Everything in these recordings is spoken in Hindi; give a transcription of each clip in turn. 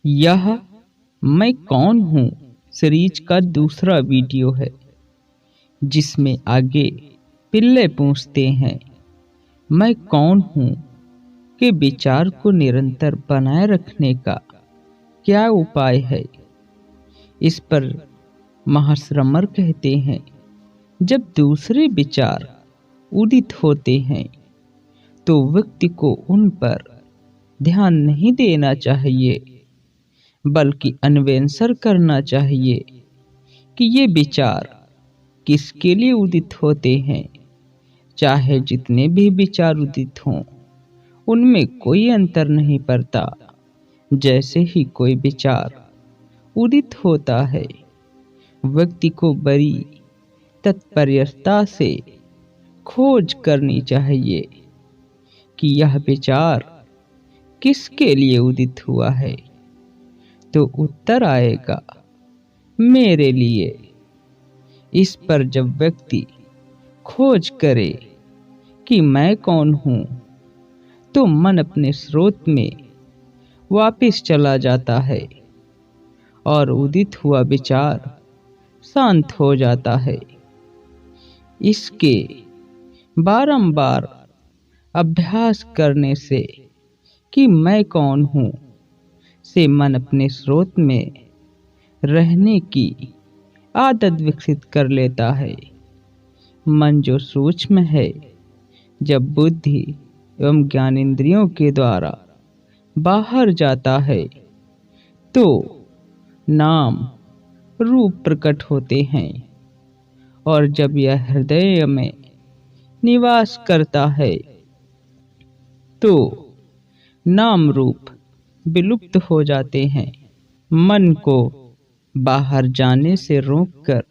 यह मैं कौन हूँ सीरीज का दूसरा वीडियो है, जिसमें आगे पिल्ले पूछते हैं मैं कौन हूँ के विचार को निरंतर बनाए रखने का क्या उपाय है। इस पर महर्षि कहते हैं, जब दूसरे विचार उदित होते हैं तो व्यक्ति को उन पर ध्यान नहीं देना चाहिए, बल्कि अन्वेषण करना चाहिए कि ये विचार किसके लिए उदित होते हैं। चाहे जितने भी विचार उदित हों, उनमें कोई अंतर नहीं पड़ता। जैसे ही कोई विचार उदित होता है, व्यक्ति को बड़ी तत्परता से खोज करनी चाहिए कि यह विचार किसके लिए उदित हुआ है। तो उत्तर आएगा मेरे लिए। इस पर जब व्यक्ति खोज करे कि मैं कौन हूँ, तो मन अपने स्रोत में वापस चला जाता है और उदित हुआ विचार शांत हो जाता है। इसके बारंबार अभ्यास करने से कि मैं कौन हूँ से मन अपने स्रोत में रहने की आदत विकसित कर लेता है। मन जो सूक्ष्म है, जब बुद्धि एवं ज्ञानेंद्रियों के द्वारा बाहर जाता है तो नाम रूप प्रकट होते हैं, और जब यह हृदय में निवास करता है तो नाम रूप विलुप्त हो जाते हैं। मन को बाहर जाने से रोककर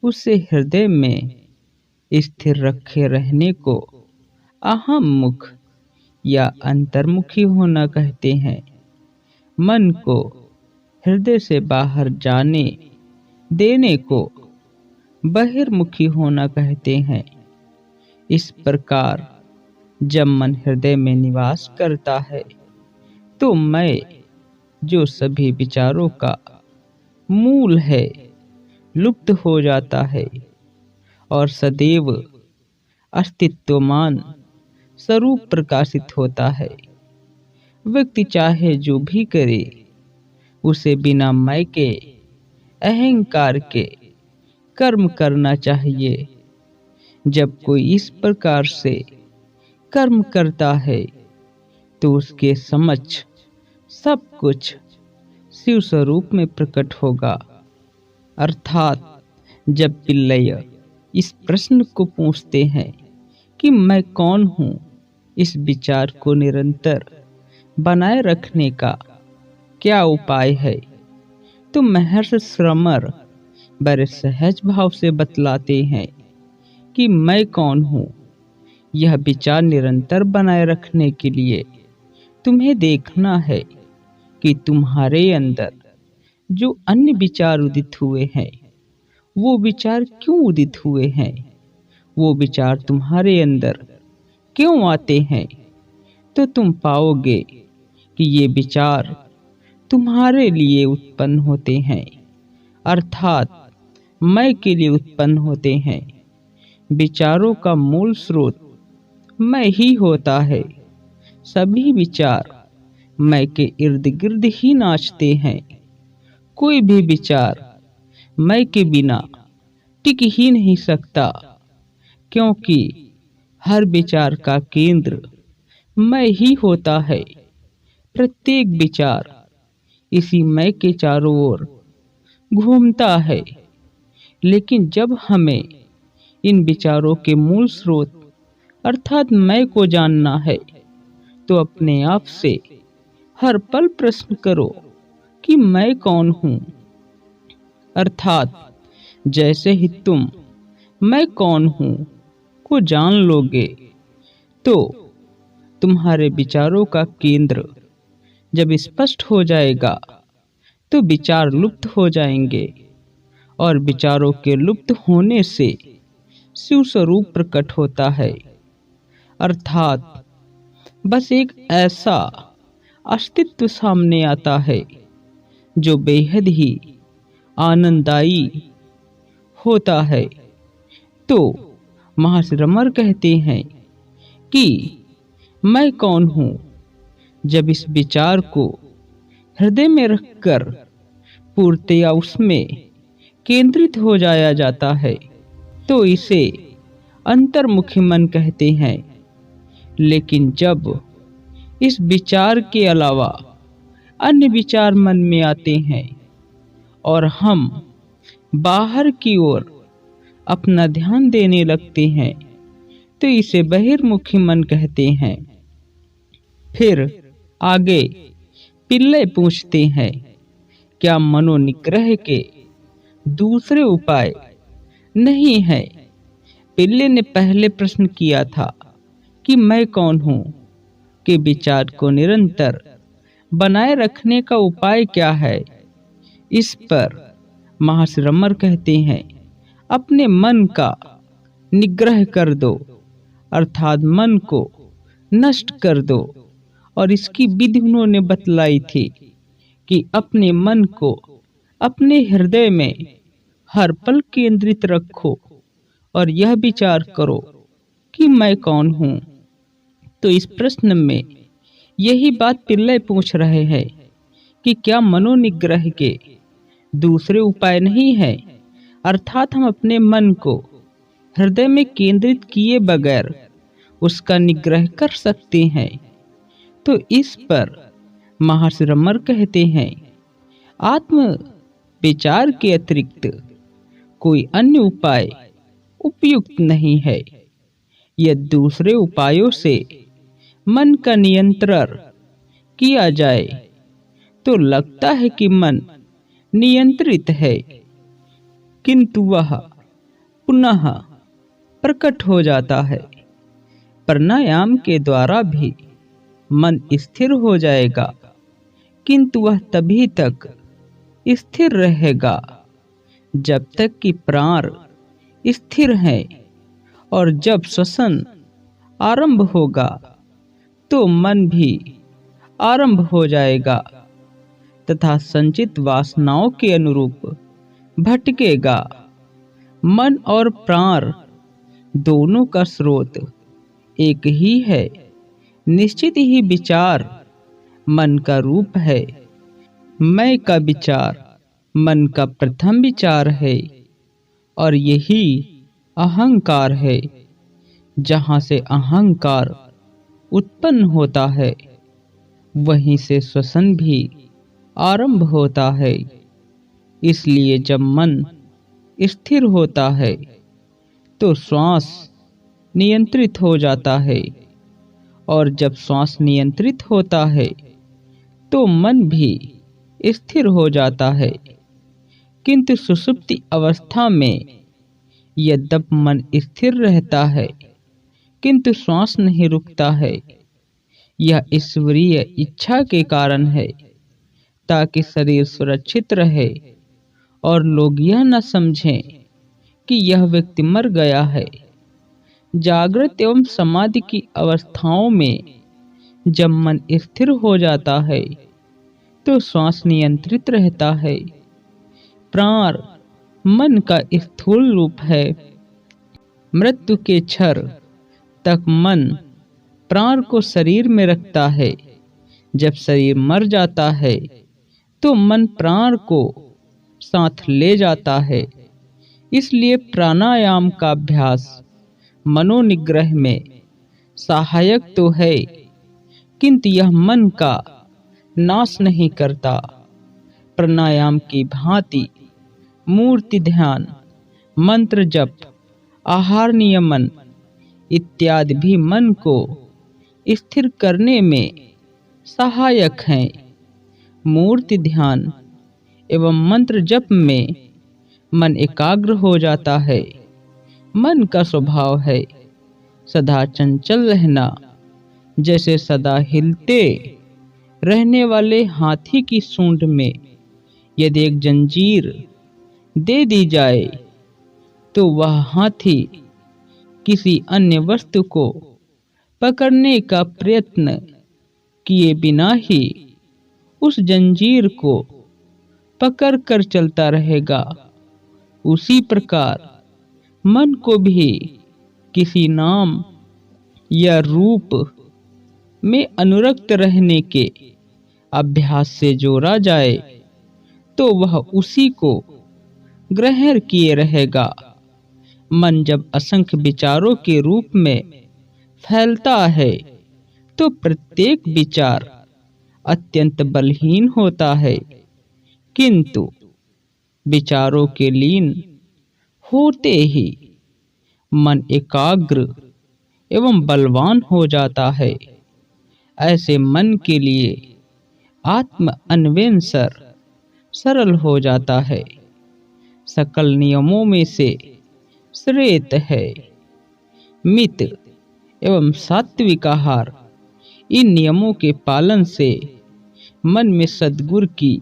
उसे हृदय में स्थिर रखे रहने को अहम मुख या अंतर्मुखी होना कहते हैं। मन को हृदय से बाहर जाने देने को बहिर्मुखी होना कहते हैं। इस प्रकार जब मन हृदय में निवास करता है तो मैं, जो सभी विचारों का मूल है, लुप्त हो जाता है और सदैव अस्तित्वमान स्वरूप प्रकाशित होता है। व्यक्ति चाहे जो भी करे, उसे बिना मैं के अहंकार के कर्म करना चाहिए। जब कोई इस प्रकार से कर्म करता है तो उसके समक्ष सब कुछ शिव स्वरूप में प्रकट होगा। अर्थात जब पिल्लैया इस प्रश्न को पूछते हैं कि मैं कौन हूँ, इस विचार को निरंतर बनाए रखने का क्या उपाय है, तो महर्षि श्रमर बड़े सहज भाव से बतलाते हैं कि मैं कौन हूँ। यह विचार निरंतर बनाए रखने के लिए तुम्हें देखना है कि तुम्हारे अंदर जो अन्य विचार उदित हुए हैं, वो विचार क्यों उदित हुए हैं, वो विचार तुम्हारे अंदर क्यों आते हैं। तो तुम पाओगे कि ये विचार तुम्हारे लिए उत्पन्न होते हैं, अर्थात मैं के लिए उत्पन्न होते हैं। विचारों का मूल स्रोत मैं ही होता है। सभी विचार मैं के इर्द गिर्द ही नाचते हैं। कोई भी विचार मैं के बिना टिक ही नहीं सकता, क्योंकि हर विचार का केंद्र मैं ही होता है। प्रत्येक विचार इसी मैं के चारों ओर घूमता है। लेकिन जब हमें इन विचारों के मूल स्रोत अर्थात मैं को जानना है, तो अपने आप से हर पल प्रश्न करो कि मैं कौन हूँ। अर्थात जैसे ही तुम मैं कौन हूँ को जान लोगे, तो तुम्हारे विचारों का केंद्र जब स्पष्ट हो जाएगा तो विचार लुप्त हो जाएंगे, और विचारों के लुप्त होने से शिव स्वरूप प्रकट होता है। अर्थात बस एक ऐसा अस्तित्व सामने आता है जो बेहद ही आनंददायी होता है। तो महर्षि रमर कहते हैं कि मैं कौन हूँ। जब इस विचार को हृदय में रखकर पूर्णतया उसमें केंद्रित हो जाया जाता है तो इसे अंतर्मुखी मन कहते हैं। लेकिन जब इस विचार के अलावा अन्य विचार मन में आते हैं और हम बाहर की ओर अपना ध्यान देने लगते हैं तो इसे बहिर्मुखी मन कहते हैं। फिर आगे पिल्ले पूछते हैं, क्या मनोनिग्रह के दूसरे उपाय नहीं है? पिल्ले ने पहले प्रश्न किया था कि मैं कौन हूँ के विचार को निरंतर बनाए रखने का उपाय क्या है। इस पर महर्षि रमर कहते हैं, अपने मन का निग्रह कर दो, अर्थात मन को नष्ट कर दो। और इसकी विधि उन्होंने बतलाई थी कि अपने मन को अपने हृदय में हर पल केंद्रित रखो और यह विचार करो कि मैं कौन हूँ। तो इस प्रश्न में यही बात पिल्ले पूछ रहे हैं कि क्या मनोनिग्रह के दूसरे उपाय नहीं है, अर्थात हम अपने मन को हृदय में केंद्रित किए बगैर उसका निग्रह कर सकते हैं। तो इस पर महर्षि रमर कहते हैं, आत्म विचार के अतिरिक्त कोई अन्य उपाय उपयुक्त नहीं है। यदि दूसरे उपायों से मन का नियंत्रण किया जाए तो लगता है कि मन नियंत्रित है, किंतु वह पुनः प्रकट हो जाता है। प्राणायाम के द्वारा भी मन स्थिर हो जाएगा, किंतु वह तभी तक स्थिर रहेगा जब तक कि प्राण स्थिर है। और जब श्वसन आरंभ होगा तो मन भी आरंभ हो जाएगा तथा संचित वासनाओं के अनुरूप भटकेगा। मन और प्राण दोनों का स्रोत एक ही है। निश्चित ही विचार मन का रूप है। मैं का विचार मन का प्रथम विचार है और यही अहंकार है। जहाँ से अहंकार उत्पन्न होता है वहीं से श्वसन भी आरंभ होता है। इसलिए जब मन स्थिर होता है तो श्वास नियंत्रित हो जाता है और जब श्वास नियंत्रित होता है तो मन भी स्थिर हो जाता है। किंतु सुषुप्ति अवस्था में यद्यपि मन स्थिर रहता है किंतु श्वास नहीं रुकता है। यह ईश्वरीय इच्छा के कारण है ताकि शरीर सुरक्षित रहे और लोग यह न समझें कि यह व्यक्ति मर गया है। जागृत एवं समाधि की अवस्थाओं में जब मन स्थिर हो जाता है तो श्वास नियंत्रित रहता है। प्राण मन का स्थूल रूप है। मृत्यु के क्षण तक मन प्राण को शरीर में रखता है। जब शरीर मर जाता है तो मन प्राण को साथ ले जाता है। इसलिए प्राणायाम का अभ्यास मनोनिग्रह में सहायक तो है, किंतु यह मन का नाश नहीं करता। प्राणायाम की भांति मूर्ति ध्यान, मंत्र जप, आहार नियमन इत्यादि भी मन को स्थिर करने में सहायक हैं। मूर्ति ध्यान एवं मंत्र जप में मन एकाग्र हो जाता है। मन का स्वभाव है सदा चंचल रहना। जैसे सदा हिलते रहने वाले हाथी की सूंड में यदि एक जंजीर दे दी जाए तो वह हाथी किसी अन्य वस्तु को पकड़ने का प्रयत्न किए बिना ही उस जंजीर को पकड़ कर चलता रहेगा, उसी प्रकार मन को भी किसी नाम या रूप में अनुरक्त रहने के अभ्यास से जोड़ा जाए तो वह उसी को ग्रहण किए रहेगा। मन जब असंख्य विचारों के रूप में फैलता है तो प्रत्येक विचार अत्यंत बलहीन होता है, किंतु विचारों के लीन होते ही मन एकाग्र एवं बलवान हो जाता है। ऐसे मन के लिए आत्म अन्वेषण सरल हो जाता है। सकल नियमों में से श्रेष्ठ है मित एवं सात्विक आहार। इन नियमों के पालन से मन में सद्गुण की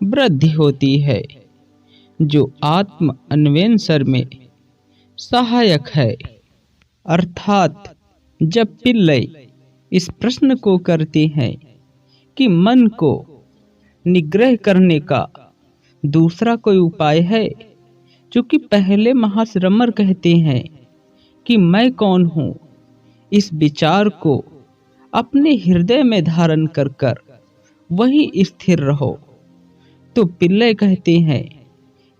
वृद्धि होती है, जो आत्म अन्वेषण में सहायक है। अर्थात जब पिल्लई इस प्रश्न को करते हैं कि मन को निग्रह करने का दूसरा कोई उपाय है, चूंकि पहले महाश्रमर कहते हैं कि मैं कौन हूँ, इस विचार को अपने हृदय में धारण कर कर वहीं स्थिर रहो, तो पिल्लई कहते हैं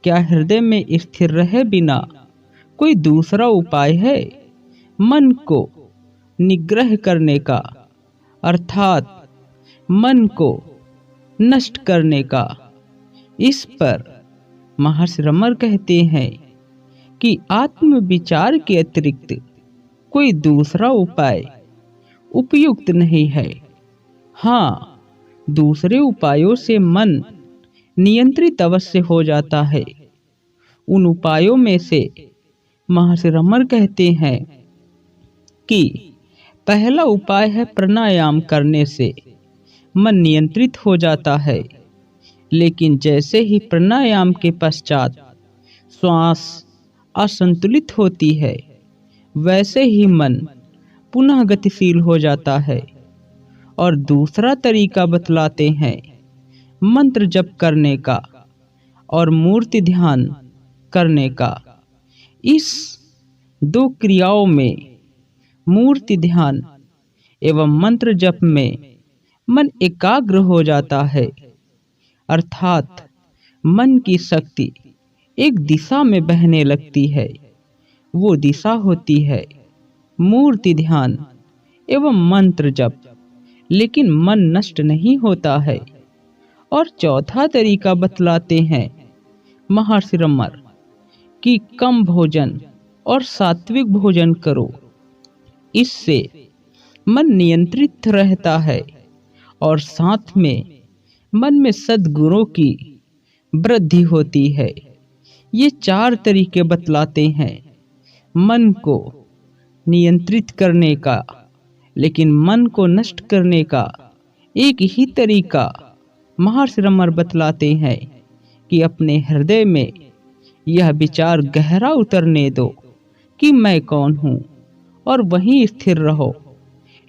क्या हृदय में स्थिर रहे बिना कोई दूसरा उपाय है मन को निग्रह करने का, अर्थात मन को नष्ट करने का? इस पर महर्षि रमर कहते हैं कि आत्म विचार के अतिरिक्त कोई दूसरा उपाय उपयुक्त नहीं है। हाँ, दूसरे उपायों से मन नियंत्रित अवश्य हो जाता है। उन उपायों में से महर्षि रमर कहते हैं कि पहला उपाय है प्राणायाम करने से मन नियंत्रित हो जाता है, लेकिन जैसे ही प्राणायाम के पश्चात श्वास असंतुलित होती है, वैसे ही मन पुनः गतिशील हो जाता है। और दूसरा तरीका बतलाते हैं मंत्र जप करने का और मूर्ति ध्यान करने का। इस दो क्रियाओं में, मूर्ति ध्यान एवं मंत्र जप में, मन एकाग्र हो जाता है, अर्थात मन की शक्ति एक दिशा में बहने लगती है। वो दिशा होती है मूर्ति ध्यान एवं मंत्र जप। लेकिन मन नष्ट नहीं होता है। और चौथा तरीका बतलाते हैं महर्षि रमर कि कम भोजन और सात्विक भोजन करो, इससे मन नियंत्रित रहता है और साथ में मन में सद्गुणों की वृद्धि होती है। ये चार तरीके बतलाते हैं मन को नियंत्रित करने का, लेकिन मन को नष्ट करने का एक ही तरीका महर्षि रमर बतलाते हैं कि अपने हृदय में यह विचार गहरा उतरने दो कि मैं कौन हूँ और वहीं स्थिर रहो।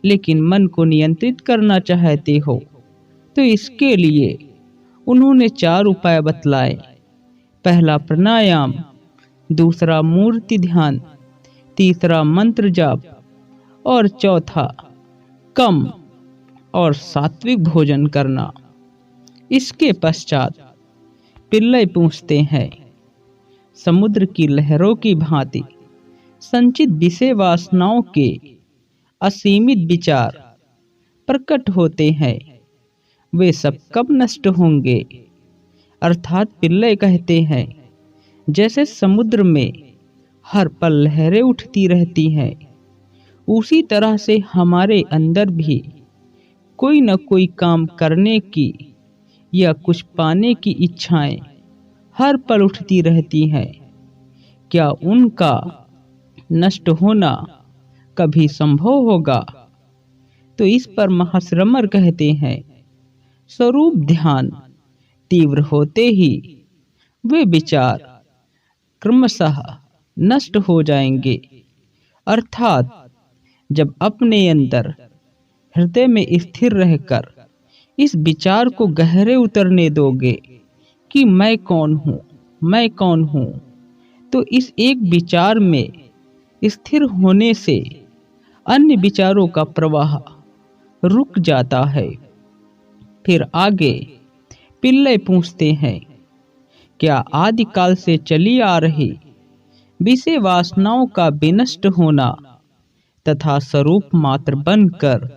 लेकिन मन को नियंत्रित करना चाहते हो तो इसके लिए उन्होंने चार उपाय बतलाए। पहला प्राणायाम, दूसरा मूर्ति ध्यान, तीसरा मंत्र जाप और चौथा कम और सात्विक भोजन करना। इसके पश्चात पिल्लई पूछते हैं, समुद्र की लहरों की भांति संचित विषय वासनाओं के असीमित विचार प्रकट होते हैं, वे सब कब नष्ट होंगे? अर्थात पिल्लई कहते हैं जैसे समुद्र में हर पल लहरें उठती रहती हैं, उसी तरह से हमारे अंदर भी कोई न कोई काम करने की या कुछ पाने की इच्छाएं हर पल उठती रहती हैं। क्या उनका नष्ट होना कभी संभव होगा? तो इस पर महर्षि रमर कहते हैं, स्वरूप ध्यान तीव्र होते ही वे विचार क्रमशः नष्ट हो जाएंगे। अर्थात जब अपने अंदर हृदय में स्थिर रहकर इस विचार को गहरे उतरने दोगे कि मैं कौन हूँ, मैं कौन हूँ, तो इस एक विचार में स्थिर होने से अन्य विचारों का प्रवाह रुक जाता है। फिर आगे पिल्लई पूछते हैं, क्या आदिकाल से चली आ रही विषय वासनाओं का विनष्ट होना तथा स्वरूप मात्र बनकर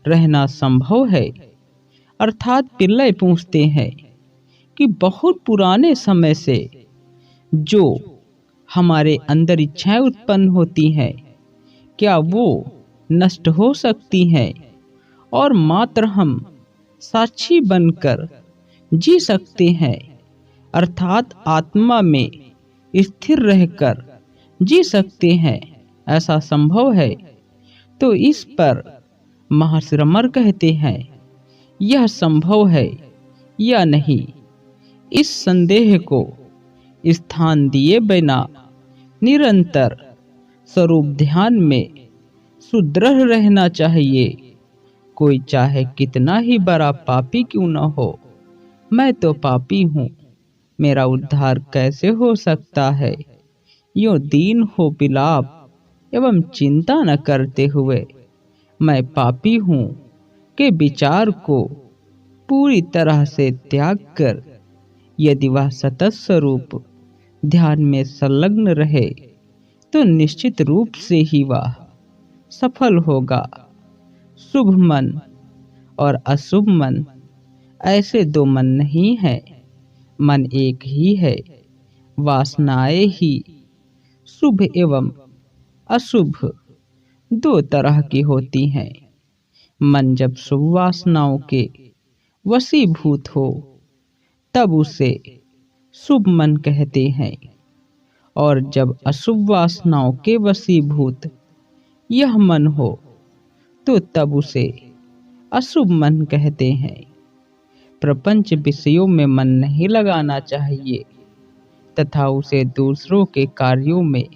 रहना संभव है? अर्थात पिल्लई पूछते हैं कि बहुत पुराने समय से जो हमारे अंदर इच्छाएं उत्पन्न होती हैं, क्या वो नष्ट हो सकती हैं और मात्र हम साक्षी बनकर जी सकते हैं, अर्थात आत्मा में स्थिर रहकर जी सकते हैं, ऐसा संभव है? तो इस पर महर्षि रमर कहते हैं, यह संभव है या नहीं, इस संदेह को स्थान दिए बिना निरंतर स्वरूप ध्यान में सुदृढ़ रहना चाहिए। कोई चाहे कितना ही बड़ा पापी क्यों न हो, मैं तो पापी हूँ, मेरा उद्धार कैसे हो सकता है? यूं दीन हो विलाप एवं चिंता न करते हुए मैं पापी हूँ के विचार को पूरी तरह से त्याग कर यदि वह सतत स्वरूप ध्यान में संलग्न रहे तो निश्चित रूप से ही वह सफल होगा। शुभ मन और अशुभ मन ऐसे दो मन नहीं है, मन एक ही है। वासनाएं ही शुभ एवं अशुभ दो तरह की होती हैं। मन जब शुभ वासनाओं के वशीभूत हो तब उसे शुभ मन कहते हैं, और जब अशुभ वासनाओं के वशीभूत यह मन हो तो तब उसे अशुभ मन कहते हैं। प्रपंच विषयों में मन नहीं लगाना चाहिए तथा उसे दूसरों के कार्यों में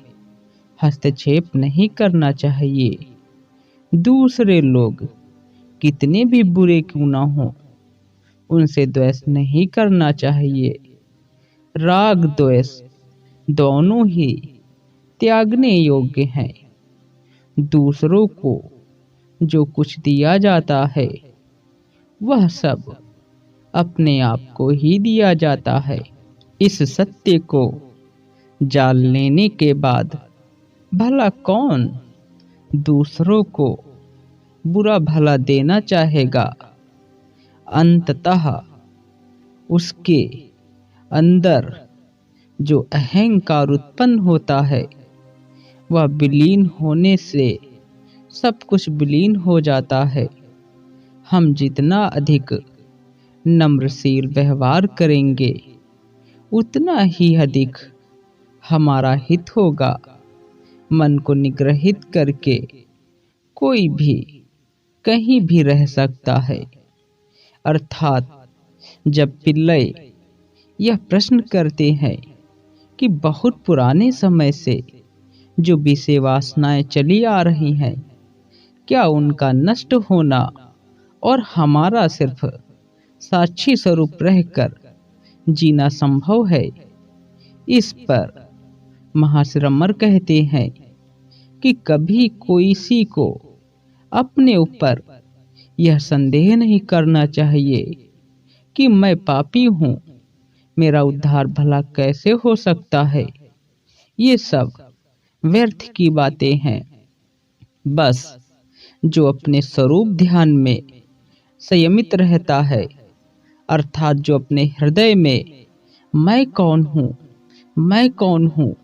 हस्तक्षेप नहीं करना चाहिए। दूसरे लोग कितने भी बुरे क्यों न हो, उनसे द्वेष नहीं करना चाहिए। राग द्वेष दोनों ही त्यागने योग्य हैं। दूसरों को जो कुछ दिया जाता है वह सब अपने आप को ही दिया जाता है। इस सत्य को जान लेने के बाद भला कौन दूसरों को बुरा भला देना चाहेगा? अंततः उसके अंदर जो अहंकार उत्पन्न होता है वह विलीन होने से सब कुछ विलीन हो जाता है। हम जितना अधिक नम्रशील व्यवहार करेंगे उतना ही अधिक हमारा हित होगा। मन को निग्रहित करके कोई भी कहीं भी रह सकता है। अर्थात जब पिल्लई यह प्रश्न करते हैं कि बहुत पुराने समय से जो विषय वासनाएं चली आ रही हैं, क्या उनका नष्ट होना और हमारा सिर्फ साक्षी स्वरूप रहकर जीना संभव है? इस पर महर्षि रमर कहते हैं कि कभी कोई सी को अपने ऊपर यह संदेह नहीं करना चाहिए कि मैं पापी हूँ, मेरा उद्धार भला कैसे हो सकता है। ये सब व्यर्थ की बातें हैं। बस जो अपने स्वरूप ध्यान में संयमित रहता है, अर्थात जो अपने हृदय में मैं कौन हूँ, मैं कौन हूँ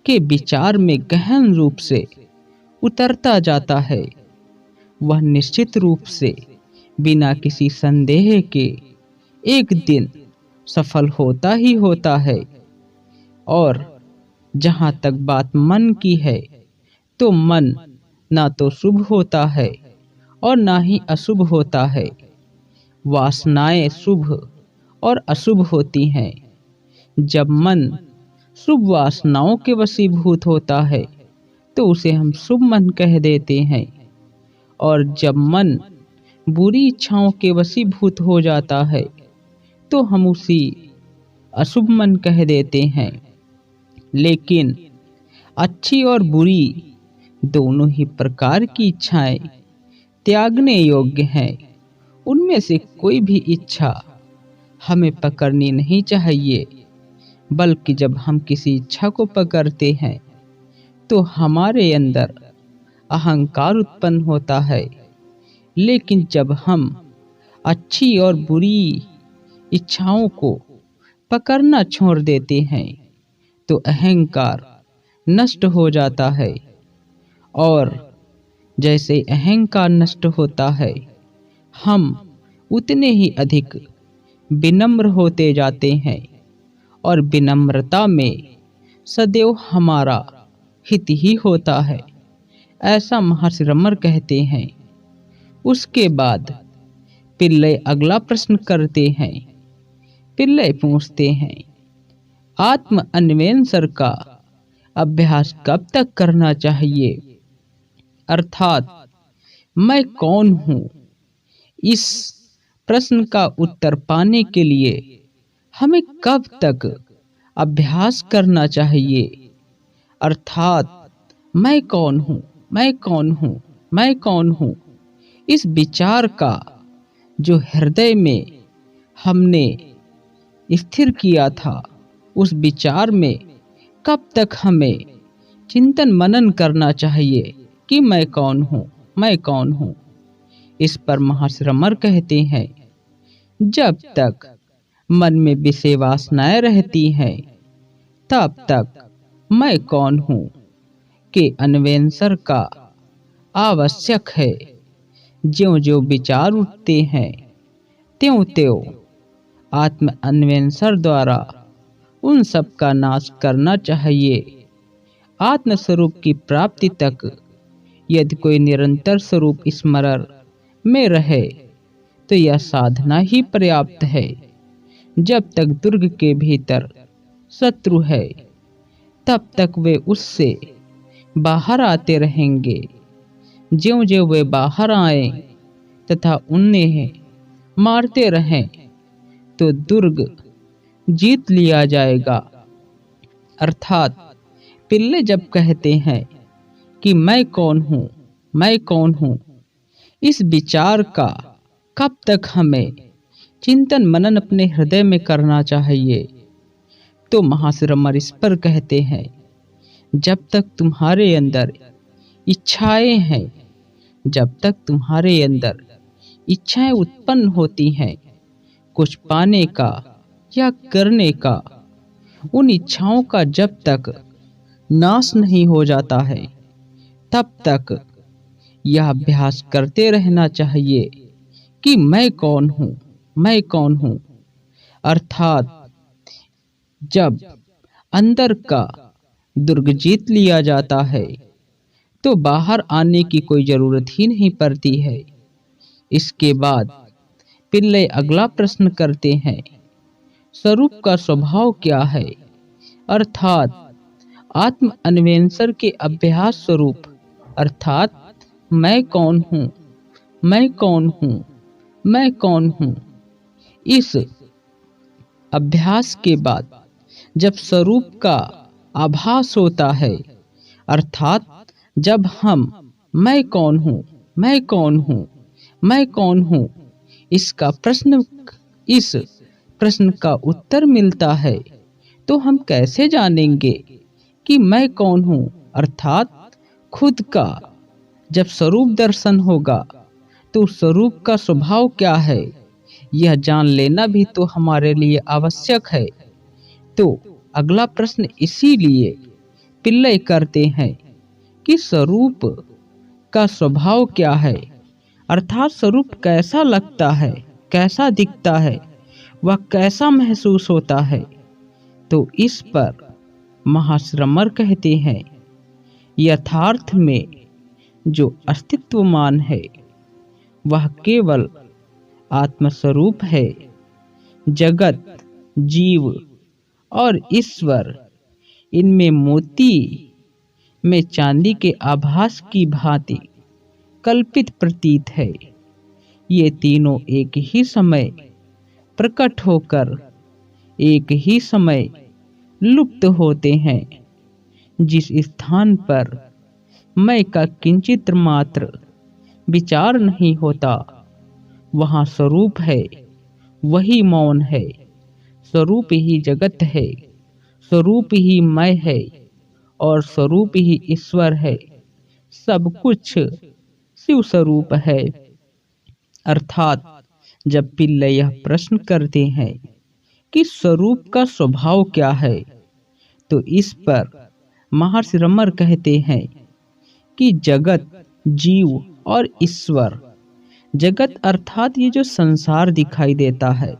के विचार में गहन रूप से उतरता जाता है, वह निश्चित रूप से बिना किसी संदेह के एक दिन सफल होता ही होता है। और जहाँ तक बात मन की है, तो मन ना तो शुभ होता है और ना ही अशुभ होता है। वासनाएं शुभ और अशुभ होती हैं। जब मन शुभ वासनाओं के वशीभूत होता है तो उसे हम शुभ मन कह देते हैं, और जब मन बुरी इच्छाओं के वशीभूत हो जाता है तो हम उसी अशुभ मन कह देते हैं। लेकिन अच्छी और बुरी दोनों ही प्रकार की इच्छाएं त्यागने योग्य हैं। उनमें से कोई भी इच्छा हमें पकड़नी नहीं चाहिए, बल्कि जब हम किसी इच्छा को पकड़ते हैं तो हमारे अंदर अहंकार उत्पन्न होता है। लेकिन जब हम अच्छी और बुरी इच्छाओं को पकड़ना छोड़ देते हैं तो अहंकार नष्ट हो जाता है, और जैसे अहंकार नष्ट होता है हम उतने ही अधिक विनम्र होते जाते हैं, और विनम्रता में सदैव हमारा हित ही होता है, ऐसा महर्षि रमर कहते हैं। उसके बाद पिल्लई अगला प्रश्न करते हैं। पिल्लई पूछते हैं, आत्म अन्वेषण का अभ्यास कब तक करना चाहिए? अर्थात मैं कौन हूँ? इस प्रश्न का उत्तर पाने के लिए हमें कब तक अभ्यास करना चाहिए? अर्थात मैं कौन हूँ, मैं कौन हूँ, मैं कौन हूँ, इस विचार का जो हृदय में हमने स्थिर किया था, उस विचार में कब तक हमें चिंतन मनन करना चाहिए कि मैं कौन हूँ, मैं कौन हूँ? इस पर महर्षि रमर कहते हैं, जब तक मन में विषय वासनाएं रहती हैं तब तक मैं कौन हूँ के अन्वेषण का आवश्यक है। ज्यों-ज्यों विचार उठते हैं त्यों-त्यों आत्म अन्वेषण द्वारा उन सब का नाश करना चाहिए। आत्म स्वरूप की प्राप्ति तक यदि कोई निरंतर स्वरूप स्मरण में रहे तो यह साधना ही पर्याप्त है। जब तक दुर्ग के भीतर शत्रु है तब तक वे उससे बाहर आते रहेंगे। ज्यों-ज्यों वे बाहर आए तथा उन्हें मारते रहें तो दुर्ग जीत लिया जाएगा। अर्थात पिल्ले जब कहते हैं कि मैं कौन हूँ, मैं कौन हूँ, इस विचार का कब तक हमें चिंतन मनन अपने हृदय में करना चाहिए? तो महर्षि रमर इस पर कहते हैं, जब तक तुम्हारे अंदर इच्छाएं हैं, जब तक तुम्हारे अंदर इच्छाएं उत्पन्न होती हैं कुछ पाने का या करने का, उन इच्छाओं का जब तक नाश नहीं हो जाता है तब तक यह अभ्यास करते रहना चाहिए कि मैं कौन हूँ, मैं कौन हूँ। अर्थात जब अंदर का दुर्ग जीत लिया जाता है तो बाहर आने की कोई जरूरत ही नहीं पड़ती है। इसके बाद पिल्ले अगला प्रश्न करते हैं, स्वरूप का स्वभाव क्या है? अर्थात आत्म अन्वेषण के अभ्यास स्वरूप, अर्थात मैं कौन हूँ, मैं कौन हूँ, मैं कौन हूँ। इस अभ्यास के बाद जब स्वरूप का आभास होता है, अर्थात जब हम मैं कौन हूँ, मैं कौन हूँ, मैं कौन हूँ, इस प्रश्न का उत्तर मिलता है तो हम कैसे जानेंगे कि मैं कौन हूँ? अर्थात खुद का जब स्वरूप दर्शन होगा तो स्वरूप का स्वभाव क्या है, यह जान लेना भी तो हमारे लिए आवश्यक है। तो अगला प्रश्न इसीलिए पिल्ले करते हैं कि स्वरूप का स्वभाव क्या है? अर्थात स्वरूप कैसा लगता है, कैसा दिखता है, वह कैसा महसूस होता है? तो इस पर महर्षि रमर कहते हैं, यथार्थ में जो अस्तित्वमान है वह केवल आत्मस्वरूप है। जगत, जीव और ईश्वर, इनमें मोती में चांदी के आभास की भांति कल्पित प्रतीत है। ये तीनों एक ही समय प्रकट होकर एक ही समय लुप्त होते हैं। जिस स्थान पर मैं का किंचित मात्र विचार नहीं होता, वहाँ स्वरूप है, वही मौन है। स्वरूप ही जगत है, स्वरूप ही मैं है, और स्वरूप ही ईश्वर है। सब कुछ शिव स्वरूप है। अर्थात जब पिल्लै यह प्रश्न करते हैं कि स्वरूप का स्वभाव क्या है, तो इस पर महर्षि रमर कहते हैं कि जगत, जीव और ईश्वर। जगत अर्थात ये जो संसार दिखाई देता है,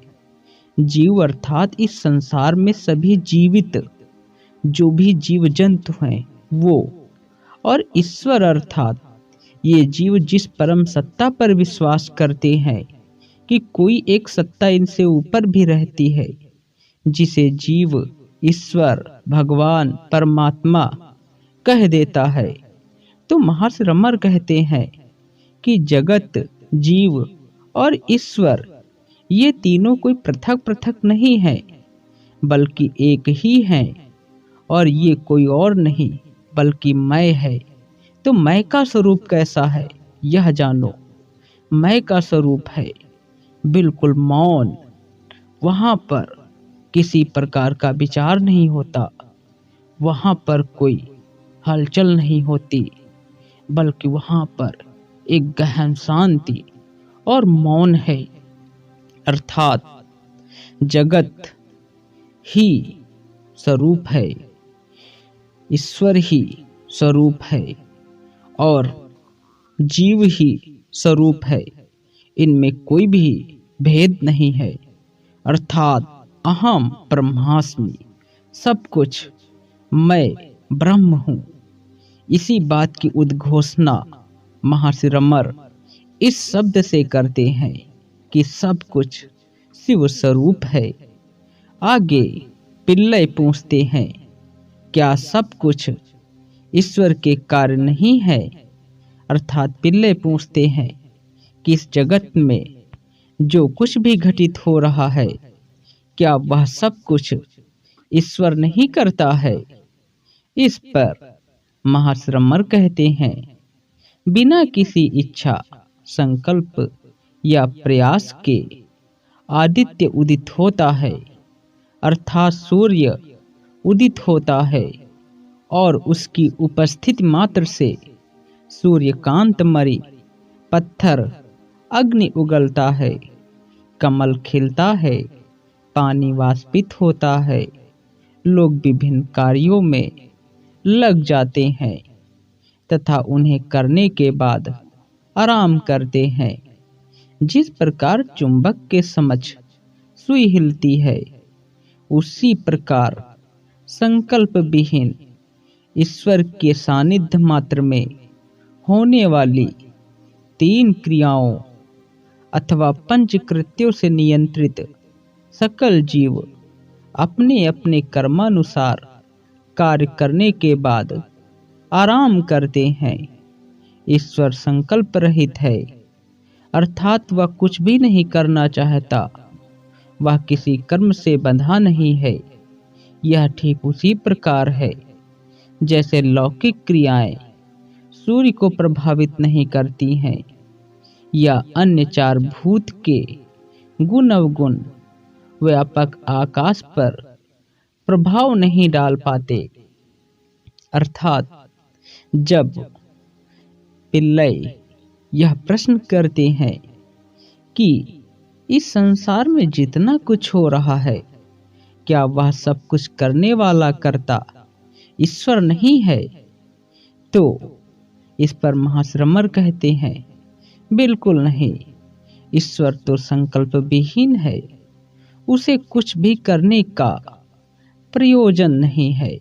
जीव अर्थात इस संसार में सभी जीवित जो भी जीव जंतु हैं वो, और ईश्वर अर्थात ये जीव जिस परम सत्ता पर विश्वास करते हैं कि कोई एक सत्ता इनसे ऊपर भी रहती है, जिसे जीव ईश्वर, भगवान, परमात्मा कह देता है। तो महर्षि रमर कहते हैं कि जगत, जीव और ईश्वर ये तीनों कोई पृथक पृथक नहीं है, बल्कि एक ही हैं, और ये कोई और नहीं बल्कि मैं है। तो मैं का स्वरूप कैसा है यह जानो। मैं का स्वरूप है बिल्कुल मौन। वहाँ पर किसी प्रकार का विचार नहीं होता, वहाँ पर कोई हलचल नहीं होती, बल्कि वहाँ पर एक गहन शांति और मौन है। अर्थात जगत ही स्वरूप है, ईश्वर ही स्वरूप है, और जीव ही स्वरूप है। इनमें कोई भी भेद नहीं है। अर्थात अहम ब्रह्मास्मि, सब कुछ मैं ब्रह्म हूँ। इसी बात की उद्घोषणा महर्षि रमर इस शब्द से करते हैं कि सब कुछ शिव स्वरूप है। आगे पिल्लै पूछते हैं, क्या सब कुछ ईश्वर के कार्य नहीं है? अर्थात पिल्लै पूछते हैं कि इस जगत में जो कुछ भी घटित हो रहा है, क्या वह सब कुछ ईश्वर नहीं करता है? इस पर महर्षि रमर कहते हैं, बिना किसी इच्छा, संकल्प या प्रयास के आदित्य उदित होता है। अर्थात सूर्य उदित होता है और उसकी उपस्थिति मात्र से सूर्यकांतमणि, पत्थर, अग्नि उगलता है, कमल खिलता है, पानी वाष्पित होता है, लोग विभिन्न कार्यों में लग जाते हैं तथा उन्हें करने के बाद आराम करते हैं। जिस प्रकार चुंबक के समक्ष सुई हिलती है, उसी प्रकार संकल्प विहीन ईश्वर के सानिध्य मात्र में होने वाली तीन क्रियाओं अथवा पंच कृत्यों से नियंत्रित सकल जीव अपने अपने कर्मानुसार कार्य करने के बाद आराम करते हैं। ईश्वर संकल्प रहित है, अर्थात वह कुछ भी नहीं करना चाहता, वह किसी कर्म से बंधा नहीं है। यह ठीक उसी प्रकार है जैसे लौकिक क्रियाएं सूर्य को प्रभावित नहीं करती हैं, या अन्य चार भूत के गुण अवगुण व्यापक आकाश पर प्रभाव नहीं डाल पाते। अर्थात जब पिल्लै यह प्रश्न करते हैं कि इस संसार में जितना कुछ हो रहा है, क्या वह सब कुछ करने वाला कर्ता ईश्वर नहीं है? तो इस पर महर्षि रमर कहते हैं, बिल्कुल नहीं। ईश्वर तो संकल्प विहीन है, उसे कुछ भी करने का प्रयोजन नहीं है।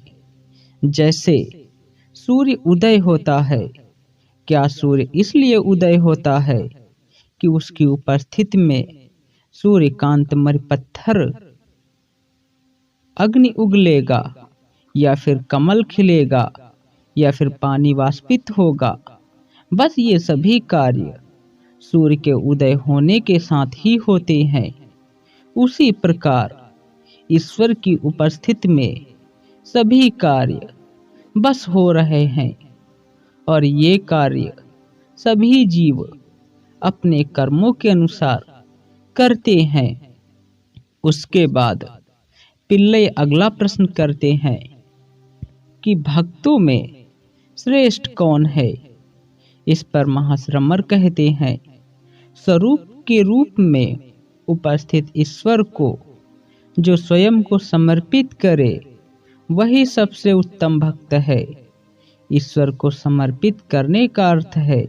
जैसे सूर्य उदय होता है, क्या सूर्य इसलिए उदय होता है कि उसकी उपस्थिति में सूर्यकांतमणि पत्थर, अग्नि उगलेगा, या फिर कमल खिलेगा, या फिर पानी वाष्पित होगा? बस ये सभी कार्य सूर्य के उदय होने के साथ ही होते हैं। उसी प्रकार ईश्वर की उपस्थिति में सभी कार्य बस हो रहे हैं और ये कार्य सभी जीव अपने कर्मों के अनुसार करते हैं। उसके बाद पिल्लई अगला प्रश्न करते हैं कि भक्तों में श्रेष्ठ कौन है। इस पर महाश्रमर कहते हैं, स्वरूप के रूप में उपस्थित ईश्वर को जो स्वयं को समर्पित करे वही सबसे उत्तम भक्त है। ईश्वर को समर्पित करने का अर्थ है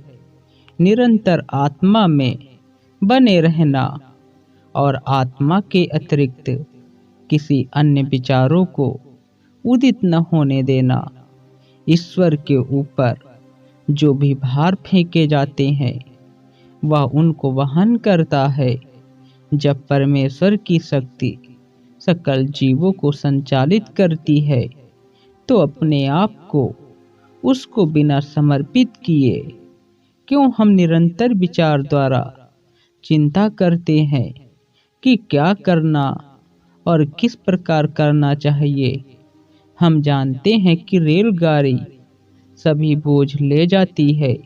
निरंतर आत्मा में बने रहना और आत्मा के अतिरिक्त किसी अन्य विचारों को उदित न होने देना। ईश्वर के ऊपर जो भी भार फेंके जाते हैं वह उनको वहन करता है। जब परमेश्वर की शक्ति सकल जीवों को संचालित करती है तो अपने आप को उसको बिना समर्पित किए क्यों हम निरंतर विचार द्वारा चिंता करते हैं कि क्या करना और किस प्रकार करना चाहिए। हम जानते हैं कि रेलगाड़ी सभी बोझ ले जाती है,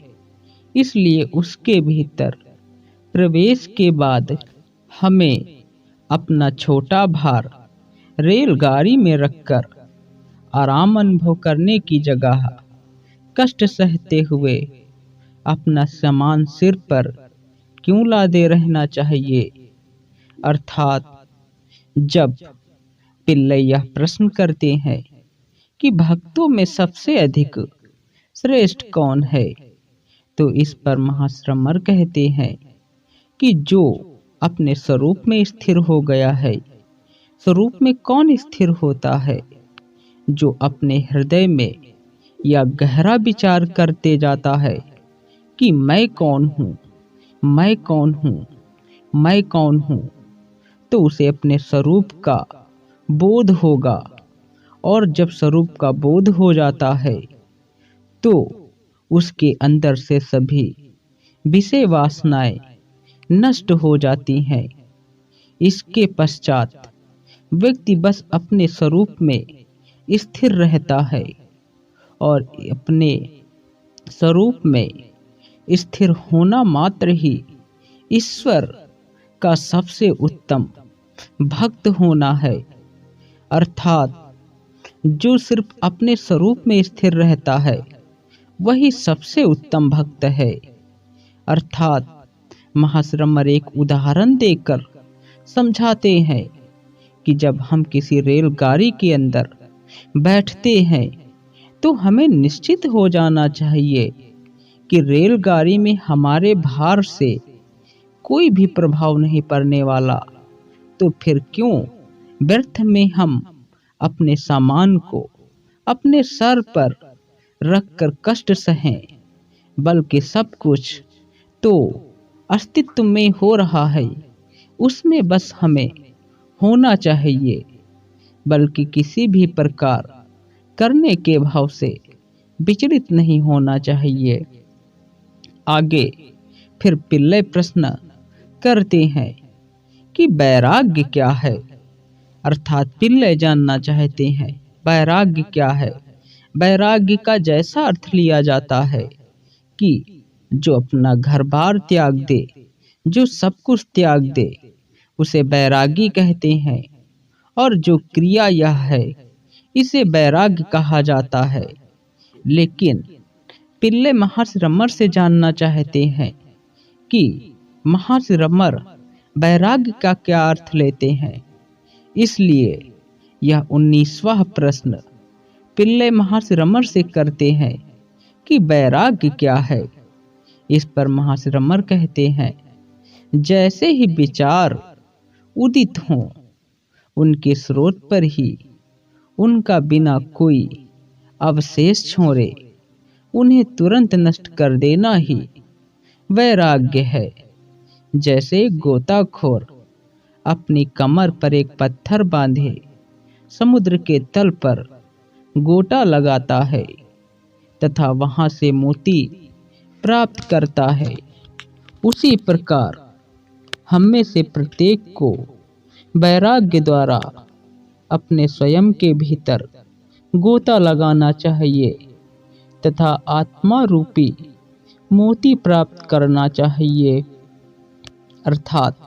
इसलिए उसके भीतर प्रवेश के बाद हमें अपना छोटा भार रेलगाड़ी में रखकर आराम अनुभव करने की जगह कष्ट सहते हुए अपना सामान सिर पर क्यों लादे रहना चाहिए। अर्थात जब पिल्लई यह प्रश्न करते हैं कि भक्तों में सबसे अधिक श्रेष्ठ कौन है, तो इस पर महाश्रमर कहते हैं कि जो अपने स्वरूप में स्थिर हो गया है। स्वरूप में कौन स्थिर होता है? जो अपने हृदय में या गहरा विचार करते जाता है कि मैं कौन हूँ, मैं कौन हूँ, मैं कौन हूँ, तो उसे अपने स्वरूप का बोध होगा। और जब स्वरूप का बोध हो जाता है तो उसके अंदर से सभी विषय वासनाएं नष्ट हो जाती हैं। इसके पश्चात व्यक्ति बस अपने स्वरूप में स्थिर रहता है और अपने स्वरूप में स्थिर होना मात्र ही ईश्वर का सबसे उत्तम भक्त होना है। अर्थात जो सिर्फ अपने स्वरूप में स्थिर रहता है वही सबसे उत्तम भक्त है। अर्थात महाश्रमर एक उदाहरण देकर समझाते हैं कि जब हम किसी रेलगाड़ी के अंदर बैठते हैं तो हमें निश्चित हो जाना चाहिए कि रेलगाड़ी में हमारे भार से कोई भी प्रभाव नहीं पड़ने वाला। तो फिर क्यों व्यर्थ में हम अपने सामान को अपने सर पर रखकर कष्ट सहें, बल्कि सब कुछ तो अस्तित्व में हो रहा है, उसमें बस हमें होना चाहिए, बल्कि किसी भी प्रकार करने के भाव से विचलित नहीं होना चाहिए। आगे फिर पिल्लई प्रश्न करते हैं कि वैराग्य क्या है। अर्थात पिल्लई जानना चाहते हैं वैराग्य क्या है। वैराग्य का जैसा अर्थ लिया जाता है कि जो अपना घर बार त्याग दे, जो सब कुछ त्याग दे, उसे वैरागी कहते हैं। और जो क्रिया यह है इसे वैराग्य कहा जाता है। लेकिन पिल्लई महर्षि रमर से जानना चाहते हैं कि महर्षि रमर वैराग्य का क्या अर्थ लेते हैं। इसलिए यह 19वां प्रश्न पिल्लई महर्षि रमर से करते हैं कि वैराग्य क्या है। इस पर महर्षि रमर कहते हैं, जैसे ही विचार उदित हों उनके स्रोत पर ही उनका बिना कोई अवशेष छोड़े उन्हें तुरंत नष्ट कर देना ही वैराग्य है। जैसे गोताखोर अपनी कमर पर एक पत्थर बांधे समुद्र के तल पर गोटा लगाता है तथा वहां से मोती प्राप्त करता है, उसी प्रकार हम में से प्रत्येक को वैराग्य द्वारा अपने स्वयं के भीतर गोता लगाना चाहिए तथा आत्मा रूपी मोती प्राप्त करना चाहिए। अर्थात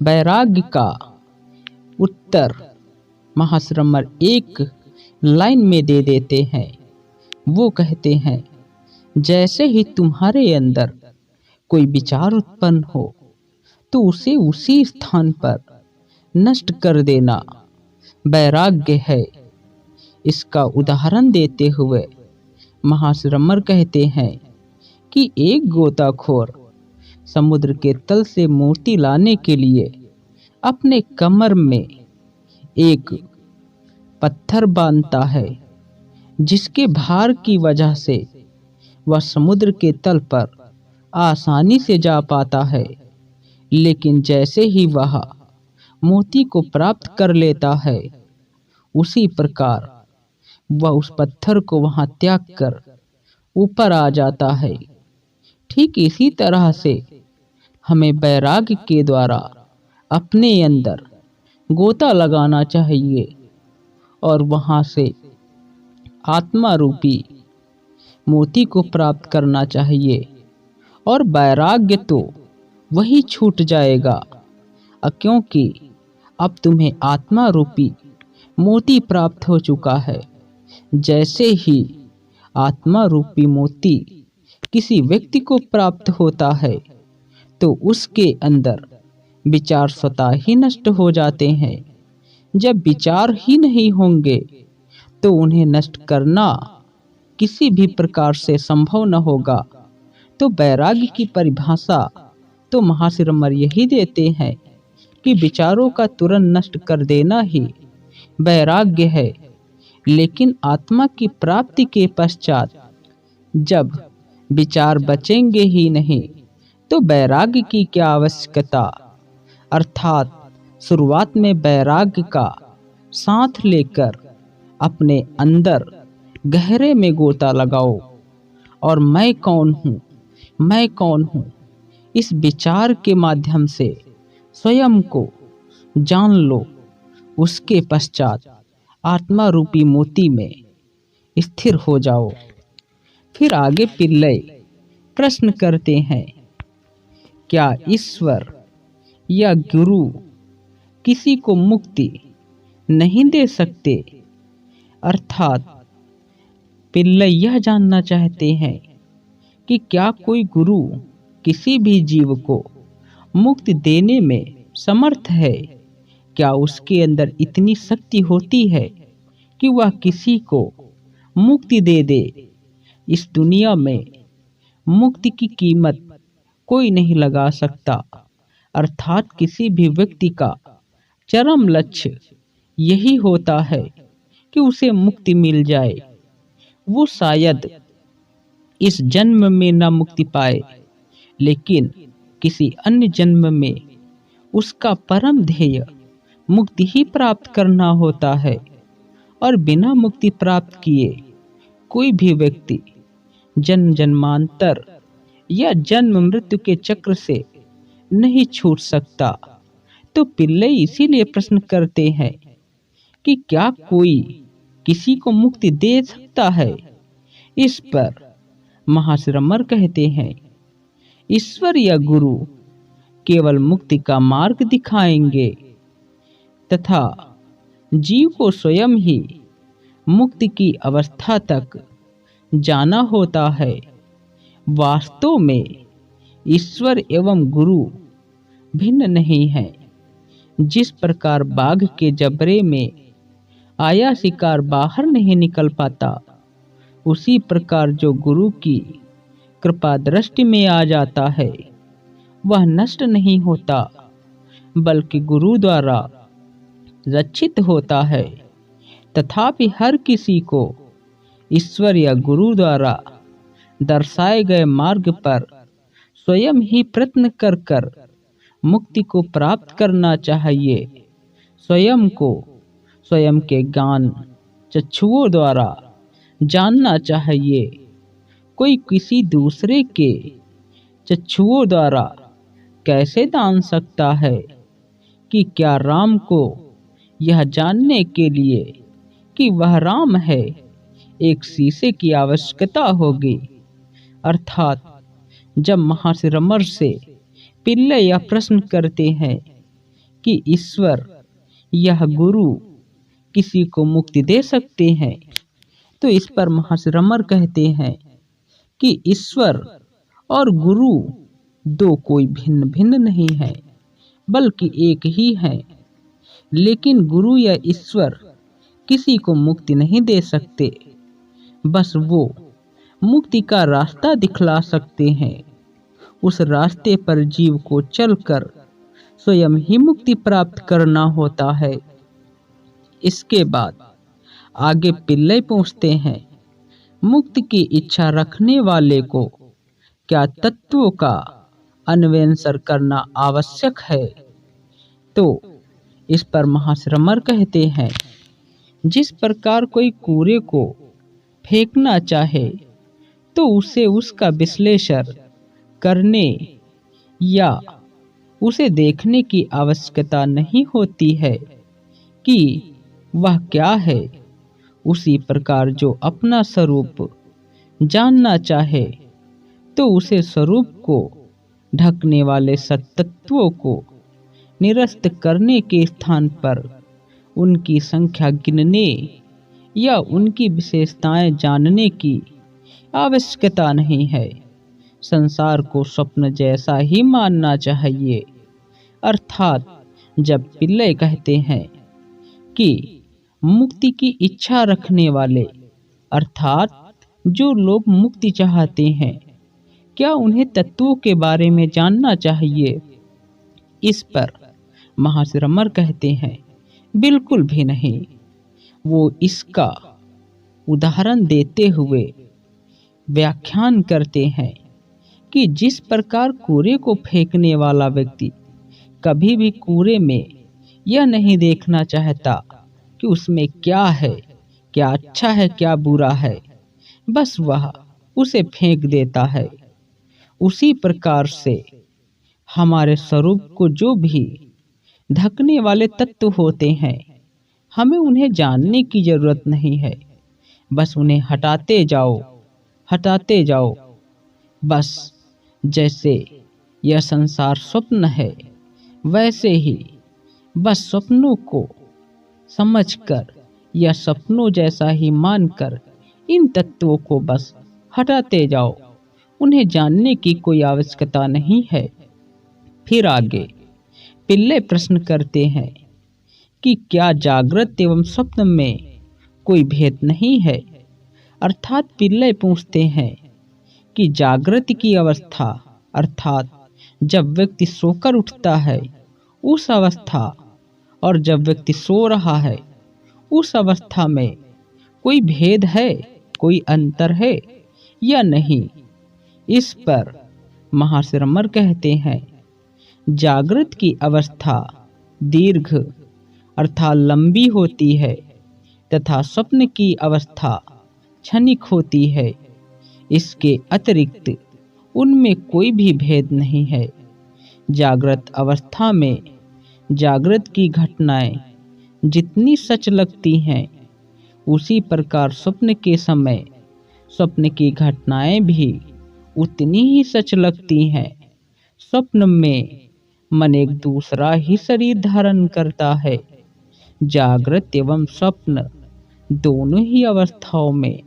वैराग्य का उत्तर महाश्रमण एक लाइन में दे देते हैं। वो कहते हैं, जैसे ही तुम्हारे अंदर कोई विचार उत्पन्न हो तो उसे उसी स्थान पर नष्ट कर देना वैराग्य है। इसका उदाहरण देते हुए महाश्रमण कहते हैं कि एक गोताखोर समुद्र के तल से मोती लाने के लिए अपने कमर में एक पत्थर बांधता है, जिसके भार की वजह से वह समुद्र के तल पर आसानी से जा पाता है। लेकिन जैसे ही वह मोती को प्राप्त कर लेता है, उसी प्रकार वह उस पत्थर को वहां त्याग कर ऊपर आ जाता है। ठीक इसी तरह से हमें वैराग्य के द्वारा अपने अंदर गोता लगाना चाहिए और वहां से आत्मा रूपी मोती को प्राप्त करना चाहिए, और वैराग्य तो वही छूट जाएगा, क्योंकि अब तुम्हें आत्मा रूपी मोती प्राप्त हो चुका है। जैसे ही आत्मा रूपी मोती किसी व्यक्ति को प्राप्त होता है तो उसके अंदर विचार स्वतः ही नष्ट हो जाते हैं। जब विचार ही नहीं होंगे तो उन्हें नष्ट करना किसी भी प्रकार से संभव न होगा। तो वैराग्य की परिभाषा तो महाश्रमण यही देते हैं कि विचारों का तुरंत नष्ट कर देना ही वैराग्य है। लेकिन आत्मा की प्राप्ति के पश्चात जब विचार बचेंगे ही नहीं तो वैराग्य की क्या आवश्यकता। अर्थात शुरुआत में वैराग्य का साथ लेकर अपने अंदर गहरे में गोता लगाओ और मैं कौन हूँ, मैं कौन हूँ, इस विचार के माध्यम से स्वयं को जान लो। उसके पश्चात आत्मा रूपी मोती में स्थिर हो जाओ। फिर आगे पिल्लई प्रश्न करते हैं, क्या ईश्वर या गुरु किसी को मुक्ति नहीं दे सकते। अर्थात पिल्लई यह जानना चाहते हैं कि क्या कोई गुरु किसी भी जीव को मुक्ति देने में समर्थ है। क्या उसके अंदर इतनी शक्ति होती है कि वह किसी को मुक्ति दे दे। इस दुनिया में मुक्ति की कीमत कोई नहीं लगा सकता। अर्थात किसी भी व्यक्ति का चरम लक्ष्य यही होता है कि उसे मुक्ति मिल जाए। वो शायद इस जन्म में न मुक्ति पाए, लेकिन किसी अन्य जन्म में उसका परम ध्येय मुक्ति ही प्राप्त करना होता है। और बिना मुक्ति प्राप्त किए कोई भी व्यक्ति जन्म जन्मांतर या जन्म मृत्यु के चक्र से नहीं छूट सकता। तो पिल्लई इसीलिए प्रश्न करते हैं कि क्या कोई किसी को मुक्ति दे सकता है। इस पर महाश्रमण कहते हैं, ईश्वर या गुरु केवल मुक्ति का मार्ग दिखाएंगे तथा जीव को स्वयं ही मुक्ति की अवस्था तक जाना होता है। वास्तव में ईश्वर एवं गुरु भिन्न नहीं है। जिस प्रकार बाघ के जबड़े में आया शिकार बाहर नहीं निकल पाता, उसी प्रकार जो गुरु की कृपा दृष्टि में आ जाता है वह नष्ट नहीं होता, बल्कि गुरु द्वारा रक्षित होता है। तथापि हर किसी को ईश्वर या गुरु द्वारा दर्शाए गए मार्ग पर स्वयं ही प्रयत्न कर कर मुक्ति को प्राप्त करना चाहिए। स्वयं को स्वयं के ज्ञान चक्षुओं द्वारा जानना चाहिए। कोई किसी दूसरे के चक्षुओं द्वारा कैसे जान सकता है कि क्या राम को यह जानने के लिए कि वह राम है, एक शीशे की आवश्यकता होगी। अर्थात जब महर्षि रमर से पिल्ले यह प्रश्न करते हैं कि ईश्वर यह गुरु किसी को मुक्ति दे सकते हैं, तो इस पर महर्षि रमर कहते हैं कि ईश्वर और गुरु दो कोई भिन्न भिन्न नहीं है, बल्कि एक ही है। लेकिन गुरु या ईश्वर किसी को मुक्ति नहीं दे सकते, बस वो मुक्ति का रास्ता दिखला सकते हैं। उस रास्ते पर जीव को चलकर स्वयं ही मुक्ति प्राप्त करना होता है। इसके बाद आगे पिल्ले पूछते हैं, मुक्ति की इच्छा रखने वाले को क्या तत्वों का अन्वेषण करना आवश्यक है? तो इस पर महर्षि रमर कहते हैं, जिस प्रकार कोई कूड़े को फेंकना चाहे तो उसे उसका विश्लेषण करने या उसे देखने की आवश्यकता नहीं होती है कि वह क्या है। उसी प्रकार जो अपना स्वरूप जानना चाहे तो उसे स्वरूप को ढकने वाले सत्तत्वों को निरस्त करने के स्थान पर उनकी संख्या गिनने या उनकी विशेषताएं जानने की आवश्यकता नहीं है। संसार को स्वप्न जैसा ही मानना चाहिए। अर्थात जब पिल्ले कहते हैं कि मुक्ति की इच्छा रखने वाले, अर्थात जो लोग मुक्ति चाहते हैं, क्या उन्हें तत्वों के बारे में जानना चाहिए? इस पर महर्षि रमर कहते हैं, बिल्कुल भी नहीं। वो इसका उदाहरण देते हुए व्याख्यान करते हैं कि जिस प्रकार कूड़े को फेंकने वाला व्यक्ति कभी भी कूड़े में यह नहीं देखना चाहता कि उसमें क्या है, क्या अच्छा है, क्या बुरा है, बस वह उसे फेंक देता है। उसी प्रकार से हमारे स्वरूप को जो भी ढकने वाले तत्व होते हैं, हमें उन्हें जानने की जरूरत नहीं है, बस उन्हें हटाते जाओ, हटाते जाओ। बस जैसे यह संसार स्वप्न है, वैसे ही बस स्वप्नों को समझकर या सपनों जैसा ही मानकर इन तत्वों को बस हटाते जाओ। उन्हें जानने की कोई आवश्यकता नहीं है। फिर आगे पिल्ले प्रश्न करते हैं कि क्या जागृत एवं स्वप्न में कोई भेद नहीं है? अर्थात पिल्ले पूछते हैं कि जागृत की अवस्था, अर्थात जब व्यक्ति सोकर उठता है उस अवस्था, और जब व्यक्ति सो रहा है उस अवस्था में कोई भेद है, कोई अंतर है या नहीं? इस पर महर्षि रमर कहते हैं, जागृत की अवस्था दीर्घ अर्थात लंबी होती है तथा स्वप्न की अवस्था क्षणिक होती है। इसके अतिरिक्त उनमें कोई भी भेद नहीं है। जागृत अवस्था में जागृत की घटनाएं जितनी सच लगती हैं, उसी प्रकार स्वप्न के समय स्वप्न की घटनाएं भी उतनी ही सच लगती हैं। स्वप्न में मन एक दूसरा ही शरीर धारण करता है। जागृत एवं स्वप्न दोनों ही अवस्थाओं में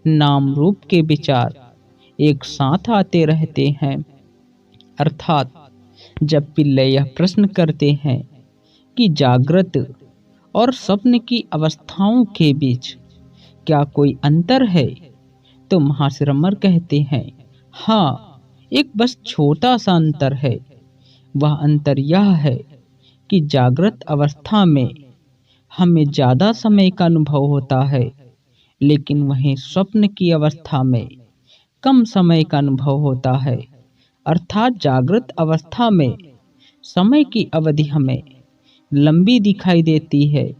नाम रूप के विचार एक साथ आते रहते हैं। अर्थात जब पिल्ले यह प्रश्न करते हैं कि जागृत और स्वप्न की अवस्थाओं के बीच क्या कोई अंतर है, तो महर्षि रमर कहते हैं, हाँ, एक बस छोटा सा अंतर है। वह अंतर यह है कि जागृत अवस्था में हमें ज्यादा समय का अनुभव होता है, लेकिन वहीं स्वप्न की अवस्था में कम समय का अनुभव होता है। अर्थात जागृत अवस्था में समय की अवधि हमें लंबी दिखाई देती है,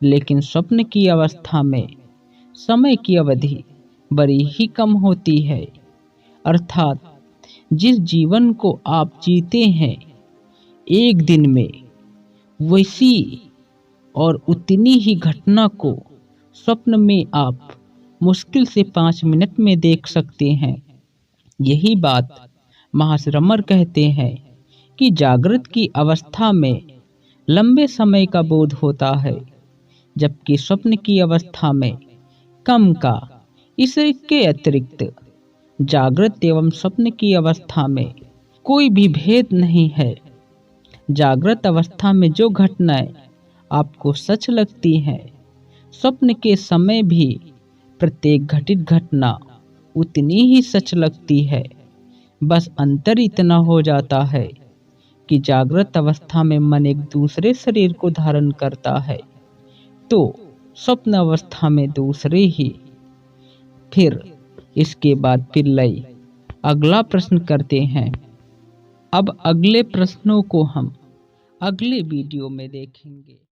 लेकिन स्वप्न की अवस्था में समय की अवधि बड़ी ही कम होती है। अर्थात जिस जीवन को आप जीते हैं एक दिन में, वैसी और उतनी ही घटना को स्वप्न में आप मुश्किल से 5 मिनट में देख सकते हैं। यही बात महर्षि रमन कहते हैं कि जागृत की अवस्था में लंबे समय का बोध होता है, जबकि स्वप्न की अवस्था में कम का। इसके अतिरिक्त जागृत एवं स्वप्न की अवस्था में कोई भी भेद नहीं है। जागृत अवस्था में जो घटनाएं आपको सच लगती हैं, स्वप्न के समय भी प्रत्येक घटित घटना उतनी ही सच लगती है। बस अंतर इतना हो जाता है कि जागृत अवस्था में मन एक दूसरे शरीर को धारण करता है, तो स्वप्न अवस्था में दूसरे ही। फिर इसके बाद पिल्लई अगला प्रश्न करते हैं। अब अगले प्रश्नों को हम अगले वीडियो में देखेंगे।